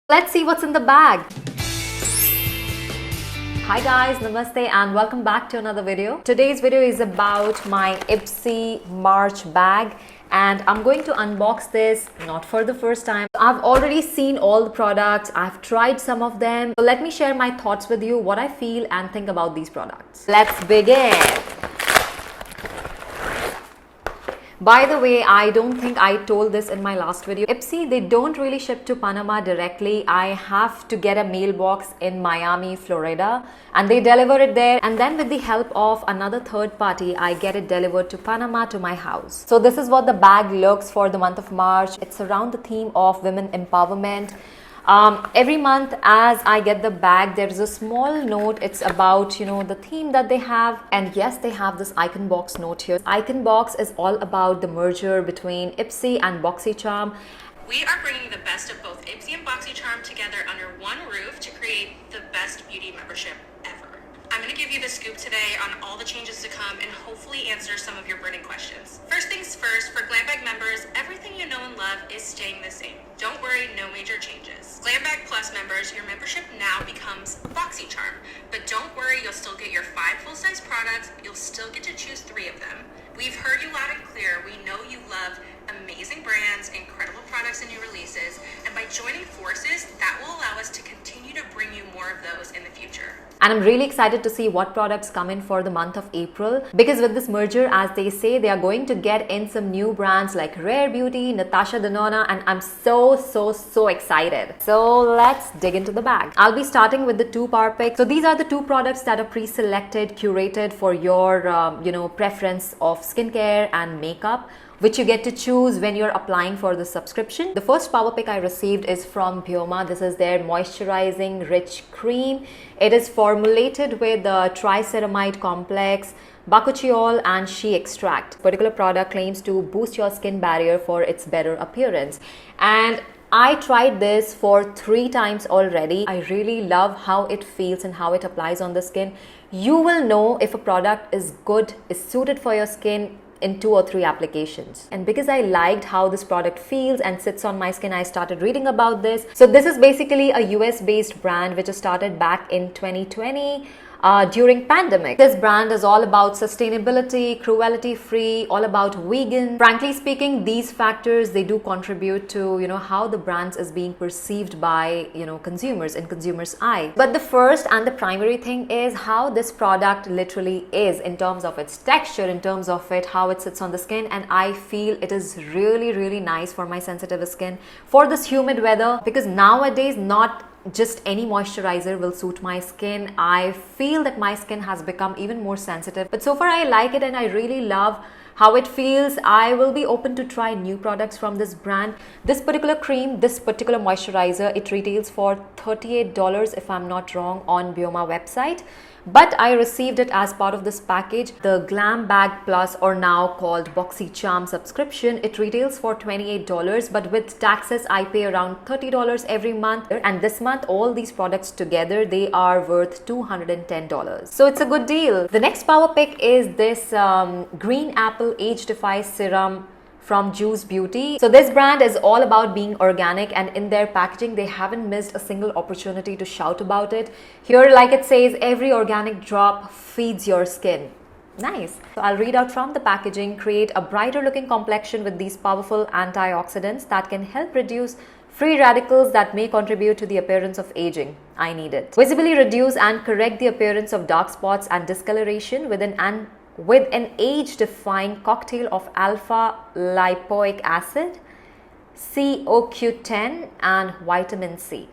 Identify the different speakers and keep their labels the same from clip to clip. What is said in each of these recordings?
Speaker 1: Let's see what's in the bag. Hi guys, namaste and welcome back to another video. Today's video is about my IPSY March bag and I'm going to unbox this not for the first time. I've already seen all the products, I've tried some of them. So let me share my thoughts with you, what I feel and think about these products. Let's begin. By the way, I don't think I told this in my last video. IPSY, they don't really ship to Panama directly. I have to get a mailbox in Miami, Florida, and they deliver it there. And then with the help of another third party, I get it delivered to Panama to my house. So this is what the bag looks for the month of March. It's around the theme of women empowerment. Every month as I get the bag, there's a small note. It's about, the theme that they have. And yes, they have this icon box note here. Icon box is all about the merger between IPSY and Boxycharm.
Speaker 2: We are bringing the best of both IPSY and Boxycharm together under one roof to create the best beauty membership ever. I'm going to give you the scoop today on all the changes to come and hopefully answer some of your burning questions. First things first, for Glam Bag members, everything you know and love is staying the same. Don't worry, no major changes. Glam Bag Plus members, your membership now becomes Boxycharm. But don't worry, you'll still get your 5 full-size products. You'll still get to choose 3 of them. We've heard you loud and clear. We know you love amazing brands, incredible products and new releases. And by joining forces, that will allow us to continue to bring you more of those in the future.
Speaker 1: And I'm really excited to see what products come in for the month of April, because with this merger, as they say, they are going to get in some new brands like Rare Beauty, Natasha Denona, and I'm so excited. So let's dig into the bag. I'll be starting with the 2 power picks. So these are the 2 products that are pre-selected, curated for your preference of skincare and makeup, which you get to choose when you're applying for the subscription. The first power pick I received is from Bioma. This is their moisturizing rich cream. It is formulated with the triceramide complex, bakuchiol and shea extract. This particular product claims to boost your skin barrier for its better appearance. And I tried this for 3 times already. I really love how it feels and how it applies on the skin. You will know if a product is good, is suited for your skin in 2 or 3 applications. And because I liked how this product feels and sits on my skin, I started reading about this. So this is basically a US based brand which was started back in 2020 during pandemic. This brand is all about sustainability, cruelty free, all about vegan. Frankly speaking, these factors, they do contribute to how the brands is being perceived by consumers in consumers' eye. But the first and the primary thing is how this product literally is in terms of its texture, in terms of how it sits on the skin. And I feel it is really nice for my sensitive skin for this humid weather, because nowadays not just any moisturizer will suit my skin. I feel that my skin has become even more sensitive, but so far I like it and I really love how it feels. I will be open to try new products from this brand. This particular cream, this particular moisturizer, it retails for $38 if I'm not wrong on Bioma website. But I received it as part of this package, the Glam Bag Plus, or now called Boxycharm subscription. It retails for $28, but with taxes I pay around $30 every month. And this month, all these products together, they are worth $210. So it's a good deal. The next power pick is this Green Apple Age Defy Serum from Juice Beauty. So this brand is all about being organic, and in their packaging they haven't missed a single opportunity to shout about it. Here, like it says, every organic drop feeds your skin. Nice. So I'll read out from the packaging. Create a brighter looking complexion with these powerful antioxidants that can help reduce free radicals that may contribute to the appearance of aging. I need it. Visibly reduce and correct the appearance of dark spots and discoloration with an age-defying cocktail of alpha lipoic acid, CoQ10 and vitamin C.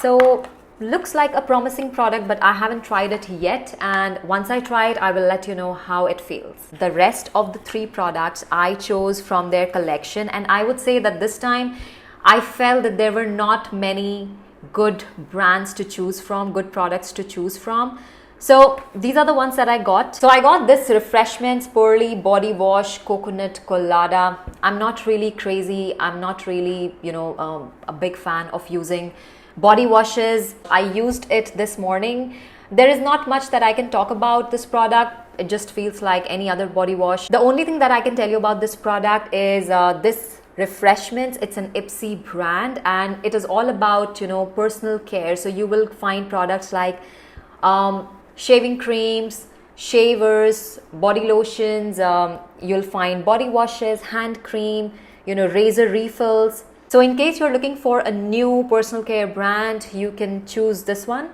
Speaker 1: So looks like a promising product, but I haven't tried it yet, and once I try it, I will let you know how it feels. The rest of the 3 products I chose from their collection, and I would say that this time I felt that there were not many good brands to choose from, good products to choose from. So these are the ones that I got. So I got this Refreshments Pearly Body Wash Coconut Colada. I'm not really crazy. I'm not really, a big fan of using body washes. I used it this morning. There is not much that I can talk about this product. It just feels like any other body wash. The only thing that I can tell you about this product is this Refreshments. It's an IPSY brand and it is all about, you know, personal care. So you will find products like shaving creams, shavers, body lotions, you'll find body washes, hand cream, you know, razor refills. So in case you're looking for a new personal care brand, you can choose this one.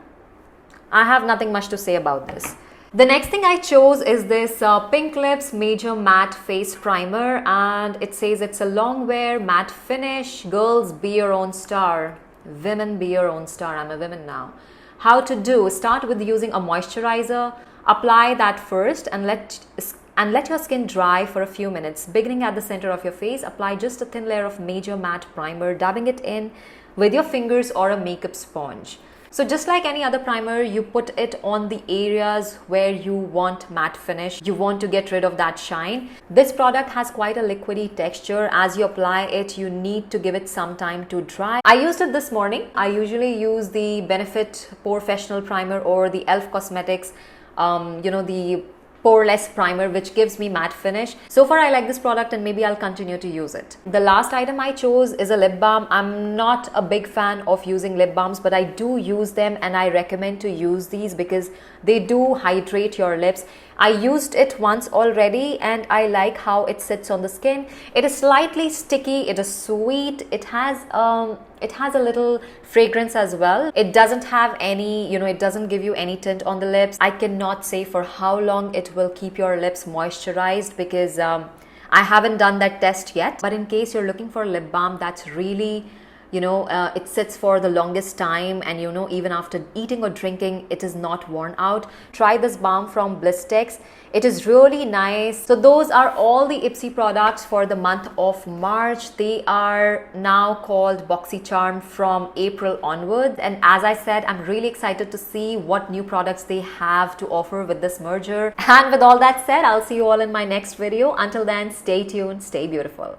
Speaker 1: I have nothing much to say about this. The next thing I chose is this Pink Lips Major Matte Face Primer, and it says it's a long wear matte finish. Girls, be your own star. Women, be your own star. I'm a woman now. How to do? Start with using a moisturizer. Apply that first and let your skin dry for a few minutes. Beginning at the center of your face, apply just a thin layer of Major Matte Primer, dabbing it in with your fingers or a makeup sponge. So just like any other primer, you put it on the areas where you want matte finish. You want to get rid of that shine. This product has quite a liquidy texture. As you apply it, you need to give it some time to dry. I used it this morning. I usually use the Benefit Professional Primer or the e.l.f. Cosmetics, you know, the poreless primer, which gives me matte finish. So far I like this product and maybe I'll continue to use it. The last item I chose is a lip balm. I'm not a big fan of using lip balms, but I do use them and I recommend to use these because they do hydrate your lips. I used it once already and I like how it sits on the skin. It is slightly sticky, it is sweet, it has a little fragrance as well. It doesn't have any, you know, it doesn't give you any tint on the lips. I cannot say for how long it will keep your lips moisturized because I haven't done that test yet. But in case you're looking for a lip balm that's really, you know, it sits for the longest time and, you know, even after eating or drinking, it is not worn out. Try this balm from Blistex. It is really nice. So those are all the IPSY products for the month of March. They are now called Boxycharm from April onwards. And as I said, I'm really excited to see what new products they have to offer with this merger. And with all that said, I'll see you all in my next video. Until then, stay tuned, stay beautiful.